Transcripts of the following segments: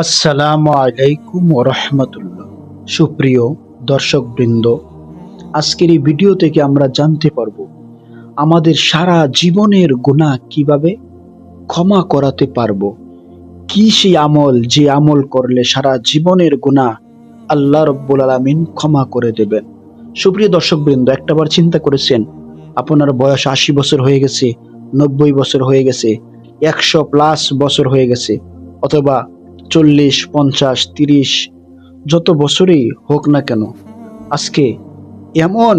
আসসালামু আলাইকুম ওরহমতুল্লাহ। সুপ্রিয় দর্শকবৃন্দ, আজকের এই ভিডিও থেকে আমরা জানতে পারবো আমাদের সারা জীবনের গুনাহ কিভাবে ক্ষমা করাতে পারবো। কি সেই আমল, যে আমল করলে সারা জীবনের গুনাহ আল্লাহ রব্বুল আলামিন ক্ষমা করে দেবেন। সুপ্রিয় দর্শকবৃন্দ, একটাবার চিন্তা করেছেন আপনার বয়স 80 বছর হয়ে গেছে, 90 বছর হয়ে গেছে, 100+ বছর হয়ে গেছে, অথবা 40, 50, 30, যত বছরই হোক না কেন, আজকে এমন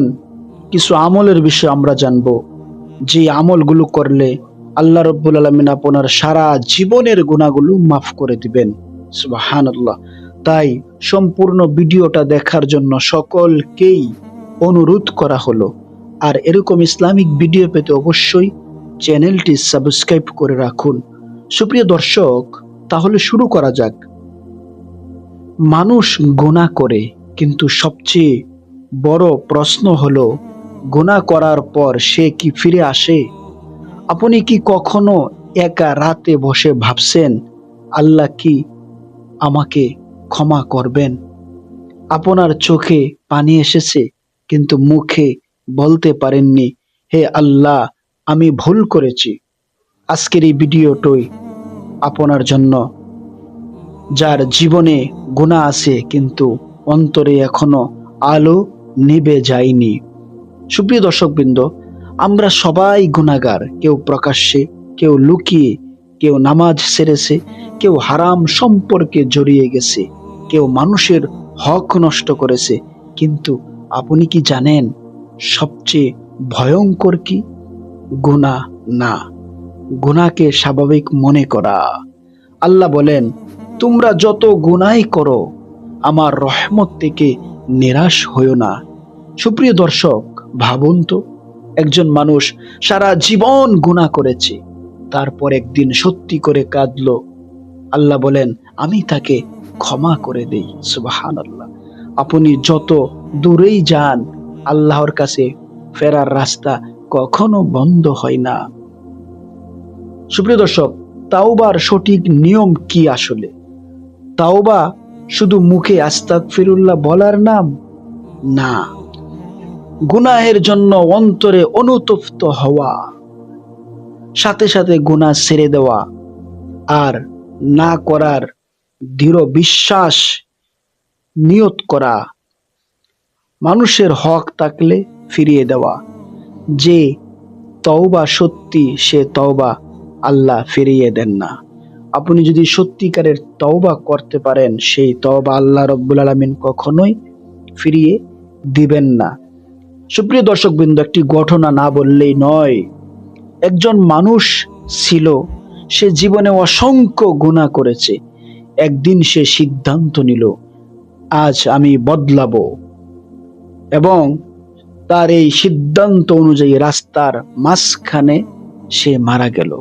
কিছু আমলের বিষয়ে আমরা জানবো যে আমলগুলো করলে আল্লাহ রব্বুল আলামিন আপনার সারা জীবনের গুনাহগুলো মাফ করে দিবেন। সুবহানাল্লাহ। তাই সম্পূর্ণ ভিডিওটা দেখার জন্য সকলকেই অনুরোধ করা হলো। আর এরকম ইসলামিক ভিডিও পেতে অবশ্যই চ্যানেলটি সাবস্ক্রাইব করে রাখুন। সুপ্রিয় দর্শক, তাহলে শুরু করা যাক। মানুষ গুনাহ করে, কিন্তু সবচেয়ে বড় প্রশ্ন হলো গুনাহ করার পর সে কি ফিরে আসে? আপনি কি কখনো একা রাতে বসে ভাবছেন, আল্লাহ কি আমাকে ক্ষমা করবেন? আপনার চোখে পানি এসেছে, কিন্তু মুখে বলতে পারেননি, হে আল্লাহ, আমি ভুল করেছি। আজকের এই ভিডিওটি আপনার জন্য, যার জীবনে গুনাহ আছে কিন্তু অন্তরে এখনো আলো নিভে যায়নি। সুপ্রিয় দর্শকবৃন্দ, আমরা সবাই গুনাহগার, কেউ প্রকাশ্যে, কেউ লুকিয়ে, কেউ নামাজ ছেড়েছে, কেউ হারাম সম্পর্কে জড়িয়ে গেছে, কেউ মানুষের হক নষ্ট করেছে। কিন্তু আপনি কি জানেন সবচেয়ে ভয়ঙ্কর কি? গুনাহ না, গুনাহকে স্বাভাবিক মনে করা। আল্লাহ বলেন, তোমরা যত গুনাহই করো আমার রহমত থেকে নিরাশ হইও না। সুপ্রিয় দর্শক, ভাবুন তো, একজন মানুষ সারা জীবন গুনাহ করেছে, তারপর একদিন সত্যি করে কাঁদলো। আল্লাহ বলেন, আমি তাকে ক্ষমা করে দেই। সুবহানাল্লাহ। আপনি যত দূরেই যান, আল্লাহর কাছে ফেরার রাস্তা কখনো বন্ধ হয় না। সুপ্রিয় দর্শক, তাওবার সঠিক নিয়ম কি আসলে? তাওবা শুধু মুখে আস্তাগফিরুল্লাহ বলার নাম না, গুনাহের জন্য অন্তরে অনুতপ্ত হওয়া, সাথে সাথে গুনাহ ছেড়ে দেওয়া, আর না করার দৃঢ় বিশ্বাস নিয়ত করা, মানুষের হক থাকলে ফিরিয়ে দেওয়া। যে তওবা সত্যি, সে তওবা আল্লাহ ফিরিয়ে দেন না। আপনি যদি সত্যিকারের তওবা করতে পারেন, সেই তওবা আল্লাহ রব্বুল আলামিন কখনোই ফিরিয়ে দিবেন না। সুপ্রিয় দর্শকবৃন্দ, একটি ঘটনা না বললেই নয়। একজন মানুষ ছিল, সে জীবনে অসংখ্য গুনাহ করেছে। একদিন সে সিদ্ধান্ত নিল, আজ আমি বদলাবো, এবং তার এই সিদ্ধান্ত অনুযায়ী রাস্তার মাঝখানে সে মারা গেল।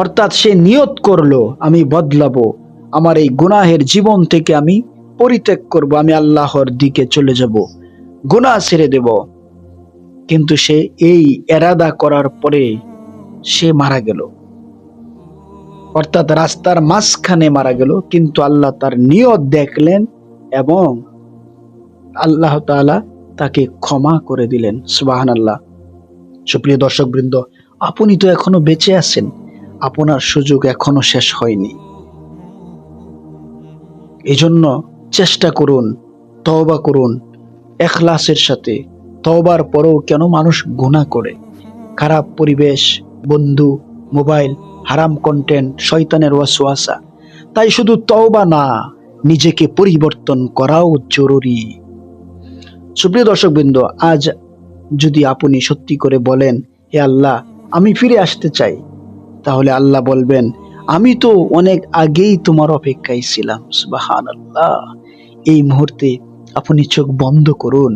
অর্থাৎ সে নিয়ত করলো, আমি বদলাবো, আমার এই গুনাহের জীবন থেকে আমি পরিত্যাগ করব, আমি আল্লাহর দিকে চলে যাব, গুনাহ ছেড়ে দেব। কিন্তু সে এই এরাদা করার পরে সে মারা গেল, অর্থাৎ রাস্তার মাঝখানে মারা গেল। কিন্তু আল্লাহ তার নিয়ত দেখলেন এবং আল্লাহ তাআলা তাকে ক্ষমা করে দিলেন। সুবহানাল্লাহ। সুপ্রিয় দর্শকবৃন্দ, আপনি তো এখনো বেঁচে আছেন, আপনার সুযোগ এখনো শেষ হয়নি। এজন্য চেষ্টা করুন, তওবা করুন ইখলাসের সাথে। তওবার পরেও কেন মানুষ গুনাহ করে? খারাপ পরিবেশ, বন্ধু, মোবাইল, হারাম কন্টেন্ট, শয়তানের ওয়াসওয়াসা। তাই শুধু তওবা না, নিজেকে পরিবর্তন করাও জরুরি। সুপ্রিয় দর্শকবৃন্দ, আজ যদি আপনি সত্যি করে বলেন, হে আল্লাহ, আমি ফিরে আসতে চাই, তাহলে আল্লাহ বলবেন, আমি তো অনেক আগেই তোমার অপেক্ষায় ছিলাম। সুবহানাল্লাহ। এই মুহূর্তে আপনি চোখ বন্ধ করুন,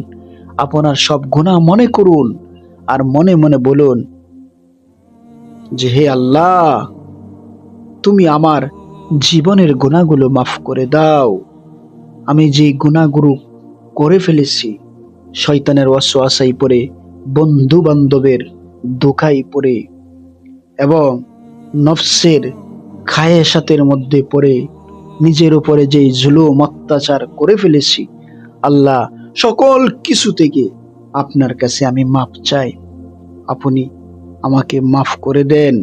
আপনার সব গুনাহ মনে করুন, আর মনে মনে বলুন যে, হে আল্লাহ, তুমি আমার জীবনের গুনাহগুলো মাফ করে দাও। আমি যে গুনাহগুলো করে ফেলেছি, শয়তানের ওয়াসওয়াসায় পড়ে, বন্ধু বান্ধবের ধোঁকায় পড়ে, এবং নফসের খায়েশাতের মধ্যে পড়ে নিজের উপরে যেই জুলুম অত্যাচার করে ফেলেছি, আল্লাহ সকল কিছু থেকে আপনার কাছে আমি মাপ চাই, আপনি আমাকে মাফ করে দেন।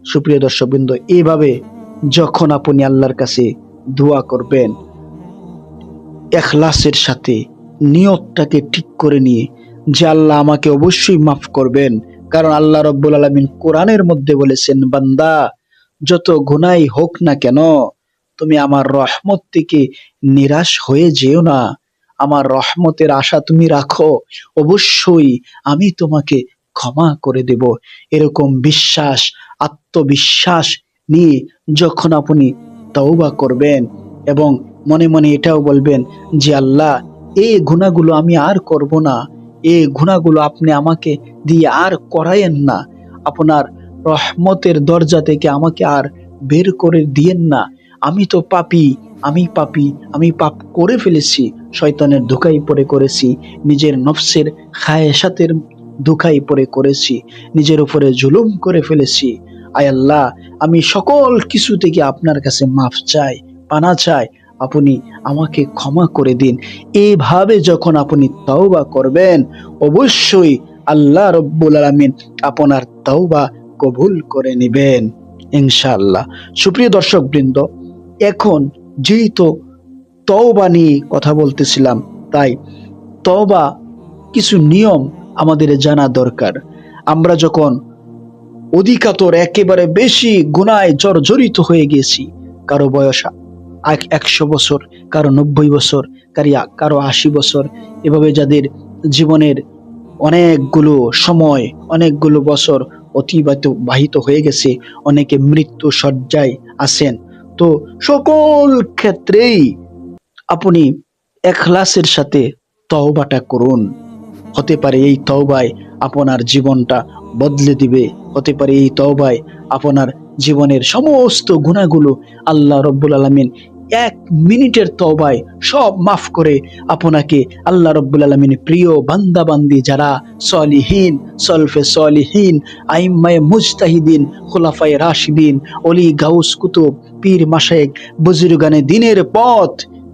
সুপ্রিয় দর্শকবৃন্দ, এইভাবে যখন আপনি আল্লাহর কাছে দোয়া করবেন, ইখলাসের সাথে নিয়তটাকে ঠিক করে নিয়ে যে আল্লাহ আমাকে অবশ্যই মাফ করবেন, কারণ আল্লাহ রব্বুল আলামিন কোরআনের মধ্যে বলেছেন, বান্দা যত গুনাই হোক না কেন তুমি আমার রহমত থেকে নিরাশ হয়ে যেও না, আমার রহমতের আশা তুমি রাখো, অবশ্যই আমি তোমাকে ক্ষমা করে দেব। এরকম বিশ্বাস, আত্মবিশ্বাস নিয়ে যখন আপনি তওবা করবেন এবং মনে মনে এটাও বলবেন যে আল্লাহ, এই গুনাহগুলো আমি আর করব না, এই গুনাহগুলো আপনি আমাকে দিয়ে আর করায়েন না, আপনার রহমতের দরজা থেকে আমাকে আর বের করে দিয়েন না, আমি তো পাপী, আমি পাপ করে ফেলেছি, শয়তানের ধোঁকায় পড়ে করেছি, নিজের নফসের খায়েশাতের ধোঁকায় পড়ে করেছি, নিজের উপরে জুলুম করে ফেলেছি। আয় আল্লাহ, আমি সকল কিছু থেকে আপনার কাছে মাফ চাই, পানা চাই, আপনি আমাকে ক্ষমা করে দিন। এইভাবে যখন আপনি তওবা করবেন, অবশ্যই আল্লাহ রব্বুল আলামিন আপনার তওবা কবুল করে নেবেন ইনশাআল্লাহ। সুপ্রিয় দর্শকবৃন্দ, এখন যেহেতু তওবা নিয়ে কথা বলতেছিলাম, তাই তওবা কিছু নিয়ম আমাদের জানা দরকার। আমরা যখন অধিকাতর একেবারে বেশি গুনায় জর্জরিত হয়ে গেছি, কারো বয়স 100 বছর, কারো 90 বছর, কারো 80 বছর, এভাবে যাদের জীবনের অনেকগুলো সময়, অনেকগুলো বছর অতিবাহিত হয়ে গেছে, অনেকে মৃত্যু শয্যায় আছেন, তো সকল ক্ষেত্রেই আপনি ইখলাসের সাথে তওবাটা করুন। হতে পারে এই তওবায় আপনার জীবনটা বদলে দিবে, হতে পারে এই তওবায় আপনার জীবনের সমস্ত গুনাহগুলো আল্লাহ রব্বুল আলামিন 1 মিনিটের তওবায় সব মাফ করে আপনাকে আল্লাহ রব্বুল আলামিন প্রিয় বান্দা বান্দি যারা সলিহিন, সলফে সলিহিন, আইম্মায়ে মুজতাহিদিন, খুলাফায়ে রাশিদিন, ওলি গাউস কুতুব, পীর মাশায়েখ, বুজুর্গানে দ্বীনের পথ,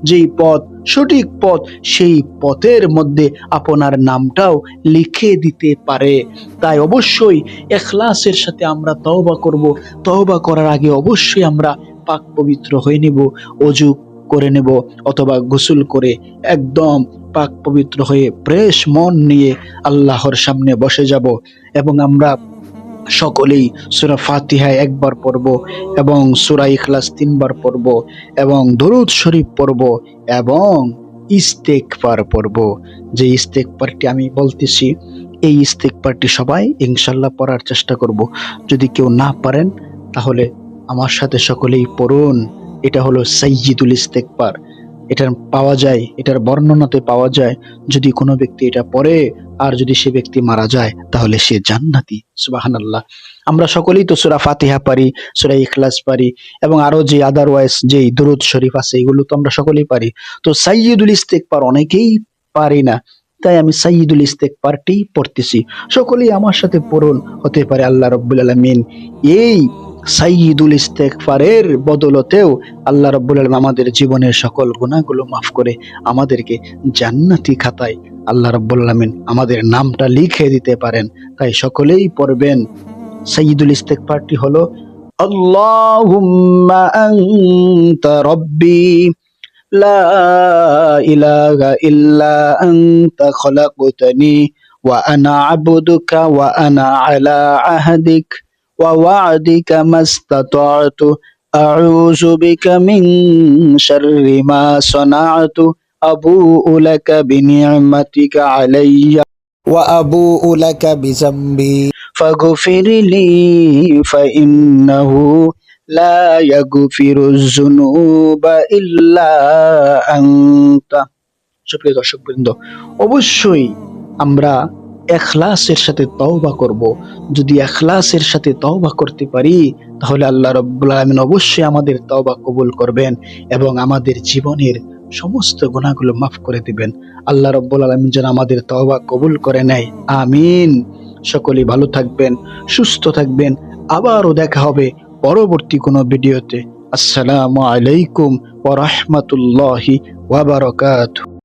যেই পথ সঠিক পথ, সেই পথের মধ্যে আপনার নামটাও লিখে দিতে পারে। তাই অবশ্যই ইখলাসের সাথে আমরা তওবা করব। তওবা করার আগে অবশ্যই আমরা পাক পবিত্র হয়ে নেব, ওযু করে নেব অথবা গোসল করে একদম পাক পবিত্র হয়ে ফ্রেশ মন নিয়ে আল্লাহর সামনে বসে যাব এবং আমরা সকলেই সূরা ফাতিহা একবার পড়ব এবং সূরা ইখলাস 3 বার পড়ব এবং দরুদ শরীফ পড়ব এবং ইস্তেগফার পড়ব। যে ইস্তেগফারটি আমি বলতেছি, এই ইস্তেগফারটি সবাই ইনশাআল্লাহ পড়ার চেষ্টা করব। যদি কেউ না পারেন তাহলে আমার সাথে সকলেই পড়ুন। এটা হলো সাইয়্যিদুল ইস্তেগফার। এটার পাওয়া যায়, এটার বর্ণনাতে পাওয়া যায়, যদি কোনো ব্যক্তি এটা পড়ে আর যদি সে ব্যক্তি মারা যায় তাহলে সে জান্নাতি। সুবহানাল্লাহ। আমরা সকলেই তো সূরা ফাতিহা পারি, সূরা ইখলাস পারি এবং আরো যে আদারওয়াইজ যে দরুদ শরীফ আছে এগুলো তো আমরা সকলেই পারি। তো সাইয়্যিদুল ইস্তেগফার অনেকেই পারি না, তাই আমি সাইয়্যিদুল ইস্তেগফারটি পড়তেছি, সকলেই আমার সাথে পড়ুন। হতে পারে আল্লাহ রাব্বুল আলামিন এই সাইয়্যিদুল ইস্তেগফারের বদলতেও আল্লাহ রাব্বুল আলামিন আমাদের জীবনের সকল গুনাহগুলো মাফ করে আমাদেরকে জান্নাতি খাতায় আল্লাহ রাব্বুল আলামিন আমাদের নামটা লিখে দিতে পারেন। তাই সকলেই পড়বেন। সাইয়্যিদুল ইস্তেগফারটি হলো, আল্লাহুম্মা আনতা রব্বি লা ইলাহা ইল্লা আনতা খলাকতানি ওয়া আনা আবদুকা ওয়া আনা আলা আহদিক ওয়া ওয়া'দিকা মাস্তাতা'তু আউযু বিকা মিন শাররি মা সানা'তু আবু'ু লাকা বিনি'মাতিকা আলাইয়া ওয়া আবু'ু লাকা বিযামবি ফাগফির লি ফাইন্নাহু লা ইয়াগফিরুয যুনুবা ইল্লা আনতা। সুপ্রিয় দর্শকবৃন্দ, অবশ্যই আমরা ইখলাসের সাথে তওবা করব। যদি ইখলাসের সাথে তওবা করতে পারি তাহলে আল্লাহ রাব্বুল আলামিন অবশ্যই আমাদের তওবা কবুল করবেন এবং আমাদের জীবনের সমস্ত গুনাহগুলো মাফ করে দিবেন। আল্লাহ রাব্বুল আলামিন যেন আমাদের তওবা কবুল করে নেয়, আমিন। সকলেই ভালো থাকবেন, সুস্থ থাকবেন, আবারও দেখা হবে পরবর্তী কোনো ভিডিওতে। আসসালামু আলাইকুম ওয়া রাহমাতুল্লাহি ওয়া বারাকাতুহু।